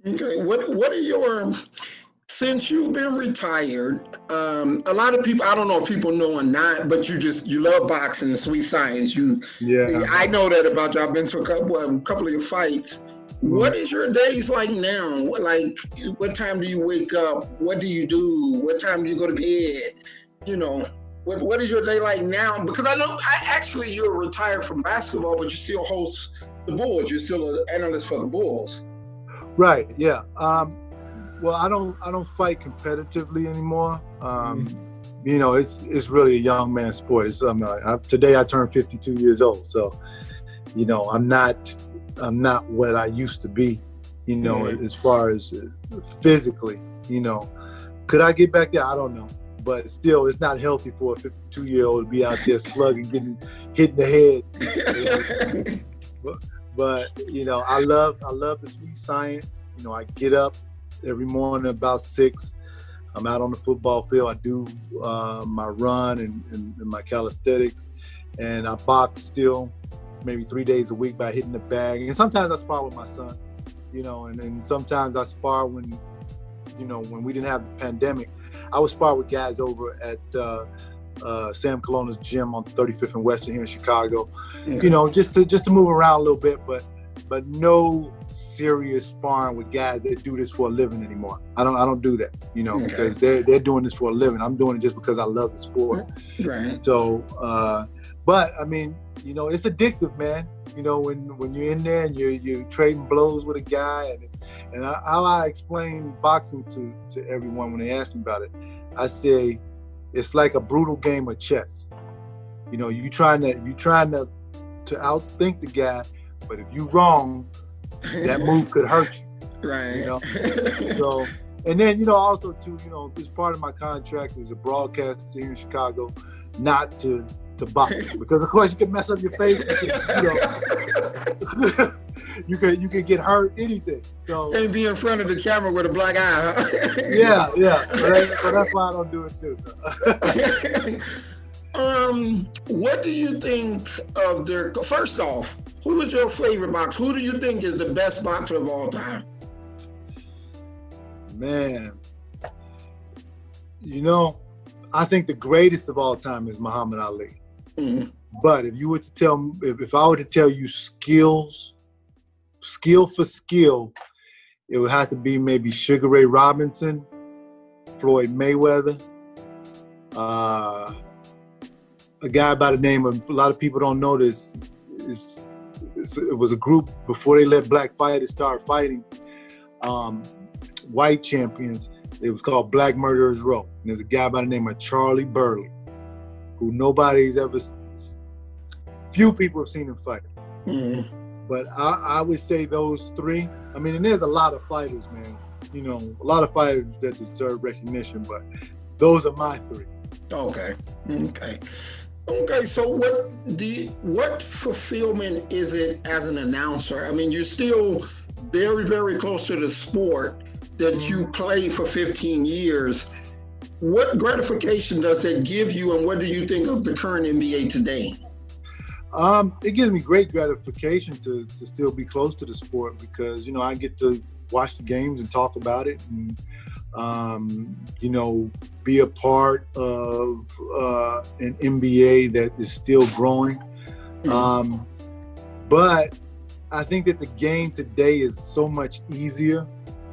Okay. What are your since you've been retired, a lot of people, I don't know if people know or not, but you love boxing and sweet science. Yeah. I know that about you. I've been to a couple of your fights. What Mhm. is your days like now? What time do you wake up? What do you do? What time do you go to bed? You know, what is your day like now? Because you're retired from basketball, but you still host the Bulls. You're still an analyst for the Bulls. Right. Yeah. Well, I don't fight competitively anymore. It's really a young man's sport. Today I turned 52 years old, so I'm not what I used to be. Mhm. As far as physically. Could I get back there? I don't know, but still, it's not healthy for a 52-year-old to be out there slugging, getting hit in the head. But, but I love the sweet science. I get up every morning about 6. I'm out on the football field. I do my run and my calisthenics, and I box still maybe 3 days a week by hitting the bag. And sometimes I spar with my son, and then sometimes I spar when we didn't have the pandemic. I would spar with guys over at Sam Colonna's gym on 35th and Western here in Chicago. Okay. Just to move around a little bit, but no serious sparring with guys that do this for a living anymore. I don't do that, Okay. because they're doing this for a living. I'm doing it just because I love the sport. Right. So, but I mean, it's addictive, man. When you're in there and you're trading blows with a guy, how I explain boxing to everyone when they ask me about it, I say it's like a brutal game of chess. You trying to outthink the guy, but if you wrong, that move could hurt you. Right. So, and then also too, this part of my contract as a broadcaster here in Chicago, not to box, because of course you can mess up your face. You can get hurt, anything. So Can't be in front of the camera with a black eye, yeah. So that's why I don't do it too. huh? What do you think of their? First off, who is your favorite boxer? Who do you think is the best boxer of all time? Man, I think the greatest of all time is Muhammad Ali. Mhm. But if you were to tell, if I were to tell you skill for skill, it would have to be maybe Sugar Ray Robinson, Floyd Mayweather, uh, a guy by the name of, a lot of people don't know this, it was a group before they let black fighters start fighting white champions. It was called Black Murderers Row. And there's a guy by the name of Charlie Burley, who few people have seen him fight. Mhm. But I would say those three. I mean, and there's a lot of fighters, man. A lot of fighters that deserve recognition, but those are my three. Okay. Okay. Okay. So what fulfillment is it as an announcer? I mean, you're still very, very close to the sport that you played for 15 years. What gratification does it give you, and what do you think of the current NBA today? It gives me great gratification to still be close to the sport, because I get to watch the games and talk about it, and be a part of an NBA that is still growing. But I think that the game today is so much easier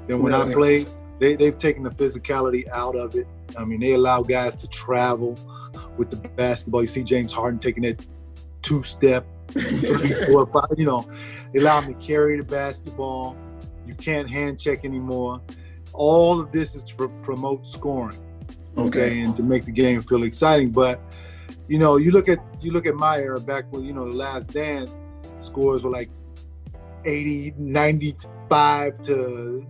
than when I played. They've taken the physicality out of it. I mean, they allow guys to travel with the basketball. You see James Harden taking that 2-step, 3, 4, 5. They allow him to carry the basketball. You can't hand check anymore. All of this is to promote scoring, okay, and to make the game feel exciting. But you look at my era back when the Last Dance scores were like 80, 95 to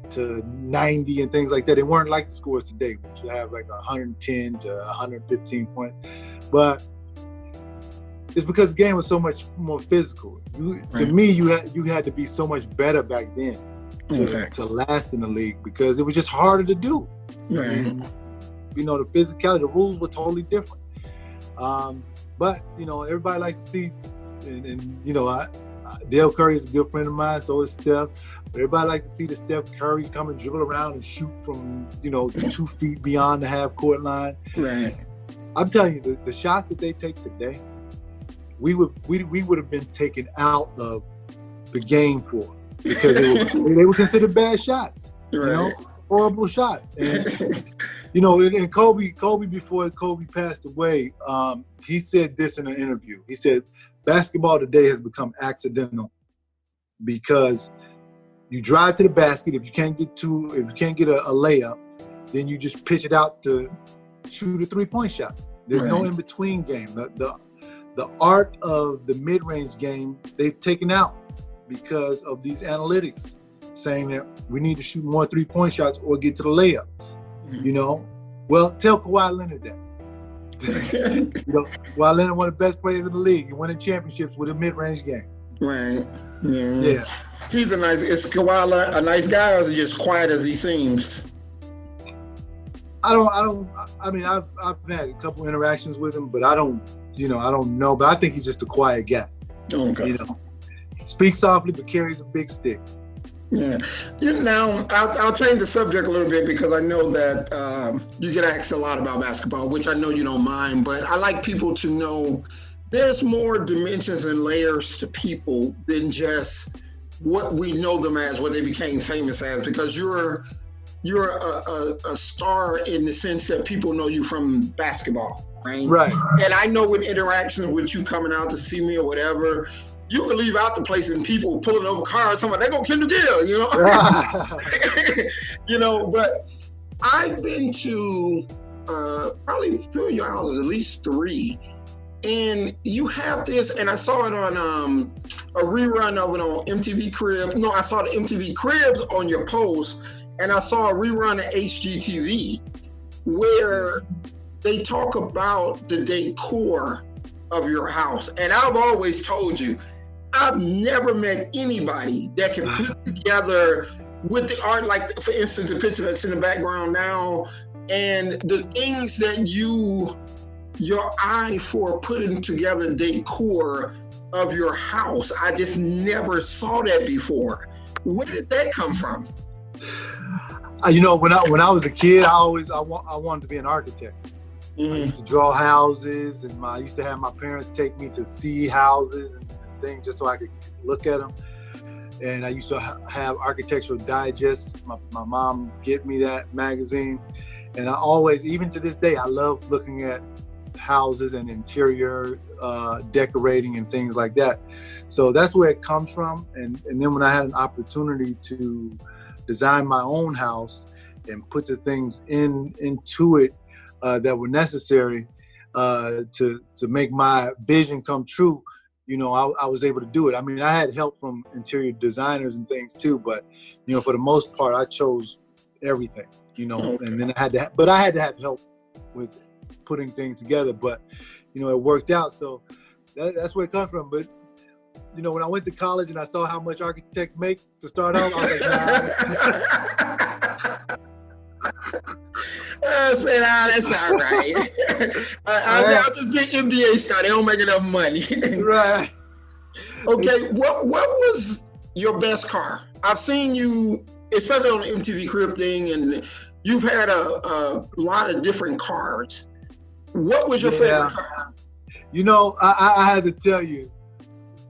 90 and things like that. They weren't like the scores today, which you have like 110 to 115 points. But it's because the game was so much more physical. To me, you had to be so much better back then to last in the league, because it was just harder to do. Right. And, the physicality, the rules were totally different. But everybody likes to see, and Dale Curry is a good friend of mine, so is Steph. But everybody likes to see the Steph Currys come and dribble around and shoot from 2 feet beyond the half court line. Right. I'm telling you, the shots that they take today, we would have been taken out of the game for, because they were considered bad shots. Right. Horrible shots. And and Kobe before Kobe passed away, he said this in an interview. He said, basketball today has become accidental because you drive to the basket. If you can't get a layup, then you just pitch it out to shoot a 3-point shot. There's no in between game. The art of the mid-range game they've taken out because of these analytics saying that we need to shoot more 3-point shots or get to the layup. Well, tell Kawhi Leonard that. Kawhi Leonard, one of the best players in the league, and winning championships with a mid-range game. Right. Yeah. Is Kawhi a nice guy, or is he just quiet as he seems? I mean, I've had a couple interactions with him, but I don't know. But I think he's just a quiet guy. Okay. Speaks softly, but carries a big stick. Yeah. Now, I'll change the subject a little bit because I know that you get asked a lot about basketball, which I know you don't mind, but I like people to know there's more dimensions and layers to people than just what we know them as, what they became famous as, because you're a star in the sense that people know you from basketball, right? Right. And I know in interactions with you coming out to see me or whatever, you can leave out the place and people pulling over cars, somebody, they go Kendall Gill, but I've been to probably a few of y'all, at least 3. And you have this, and I saw it on a rerun of it on MTV Cribs. No, I saw the MTV Cribs on your post, and I saw a rerun of HGTV where they talk about the decor of your house. And I've always told you, I've never met anybody that can put together with the art, like for instance, the picture that's in the background now, and the things that your eye for putting together decor of your house. I just never saw that before. Where did that come from? When I was a kid, I wanted to be an architect. Mm-hmm. I used to draw houses, and I used to have my parents take me to see houses and things just so I could look at them. And I used to have Architectural Digest. My mom get me that magazine, and I always, even to this day, I love looking at houses and interior decorating and things like that. So that's where it comes from. And then when I had an opportunity to design my own house and put the things into it that were necessary to make my vision come true, I was able to do it. I mean, I had help from interior designers and things too, but for the most part, I chose everything. And then I had to have help with putting things together, but it worked out. So that's where it comes from. But when I went to college and I saw how much architects make to start off, I was like, nah. That's all right. I'll just get N.B.A star. They don't make enough money. Right. Okay. What was your best car? I've seen you, especially on the MTV Crib thing, and you've had a lot of different cars. What was your favorite car? I had to tell you,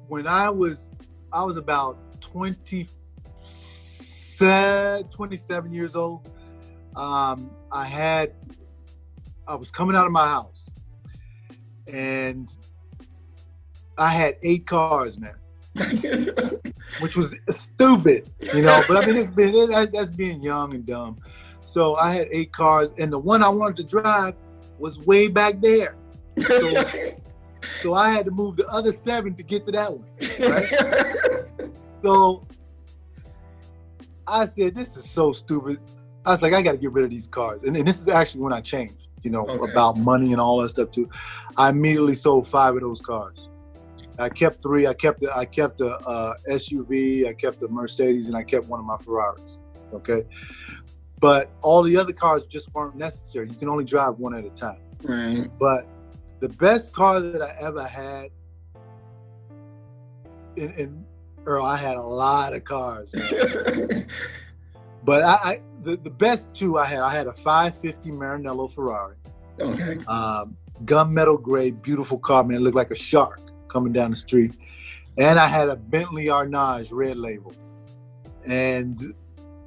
when I was about 27 years old, I was coming out of my house, and I had 8 cars, man, which was stupid, but I mean, that's being young and dumb. So I had 8 cars, and the one I wanted to drive was way back there. So I had to move the other 7 to get to that one, right? So I said, this is so stupid. I was like, I got to get rid of these cars. And this is actually when I changed, about money and all that stuff too. I immediately sold 5 of those cars. I kept 3. I kept a SUV, I kept a Mercedes, and I kept one of my Ferraris, okay? But all the other cars just weren't necessary. You can only drive one at a time. Right. But the best car that I ever had and Earl, I had a lot of cars, man. But the best two I had a 550 Maranello Ferrari. Okay. Gunmetal gray, beautiful car, man. It looked like a shark coming down the street. And I had a Bentley Arnage red label. And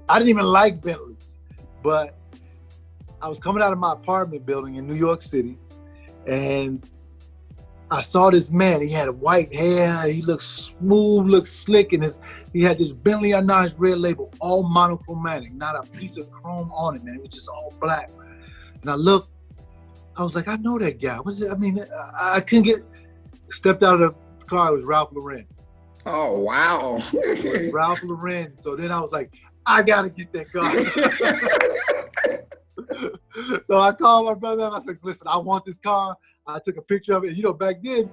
I didn't even like Bentleys, but I was coming out of my apartment building in New York City, and I saw this man. He had white hair. He looked smooth, looked slick, and he had this Bentley Arnage red label, all monochromatic, not a piece of chrome on it, man. It was just all black. And I looked. I was like, I know that guy. What is it? I mean, I couldn't stepped out of the car. It was Ralph Lauren. Oh, wow. Ralph Lauren. So then I was like, I got to get that car. So I called my brother up. I said, listen, I want this car. I took a picture of it. You know, back then,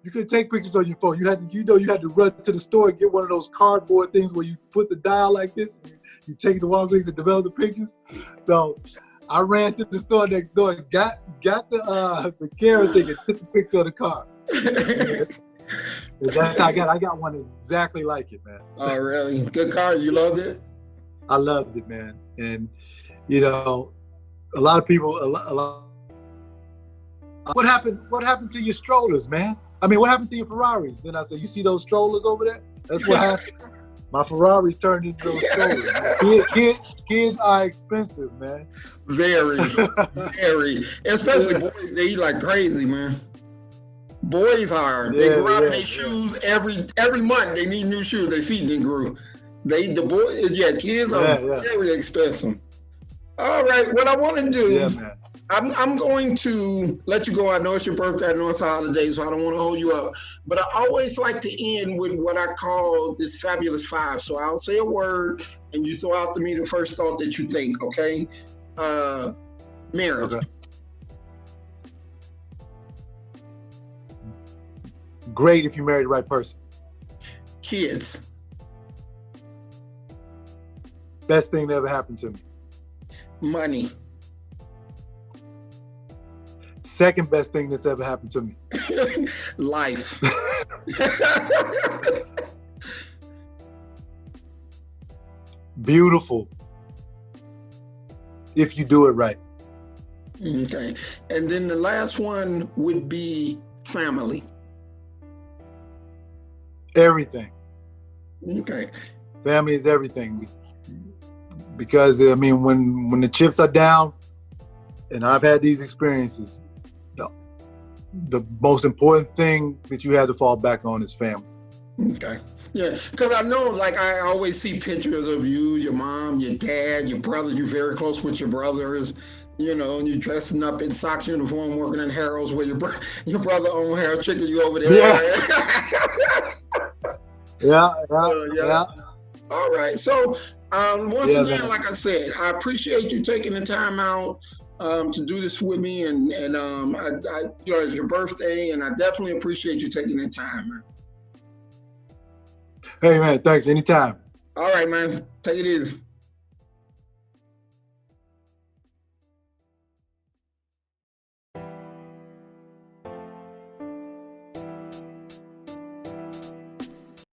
you couldn't take pictures on your phone. You had to run to the store and get one of those cardboard things where you put the dial like this. You take the one things and develop the pictures. So I ran to the store next door and got the camera thing and took a picture of the car. That's how I got one exactly like it, man. Oh, really? Good car. You loved it? I loved it, man. And you know, a lot of people. What happened to your strollers, man? I mean, what happened to your Ferraris? Then I said, you see those strollers over there? That's what happened. My Ferraris turned into those strollers. Kids are expensive, man. Very, very. Especially boys, they eat like crazy, man. Boys are. They grow out of their shoes every month. They need new shoes. Their feet didn't grow. Kids are very expensive. All right, what I want to do, I'm going to let you go. I know it's your birthday. I know it's a holiday, so I don't want to hold you up. But I always like to end with what I call this fabulous five. So I'll say a word, and you throw out to me the first thought that you think, okay? Marriage. Okay. Great if you marry the right person. Kids. Best thing that ever happened to me. Money. Second best thing that's ever happened to me. Life. Beautiful. If you do it right. Okay. And then the last one would be family. Everything. Okay. Family is everything. Because, I mean, when the chips are down, and I've had these experiences, the most important thing that you have to fall back on is family. Okay. Yeah, because I know, like, I always see pictures of you, your mom, your dad, your brother. You're very close with your brothers, you know, and you're dressing up in Sox uniform, working in Harold's where your brother owned Harold Chicken, you over there. Yeah. All right. So, once again, man. like I said, I appreciate you taking the time out to do this with me, and you know, it's your birthday, and I definitely appreciate you taking the time, man. Hey, man, thanks. Anytime. All right, man. Take it easy.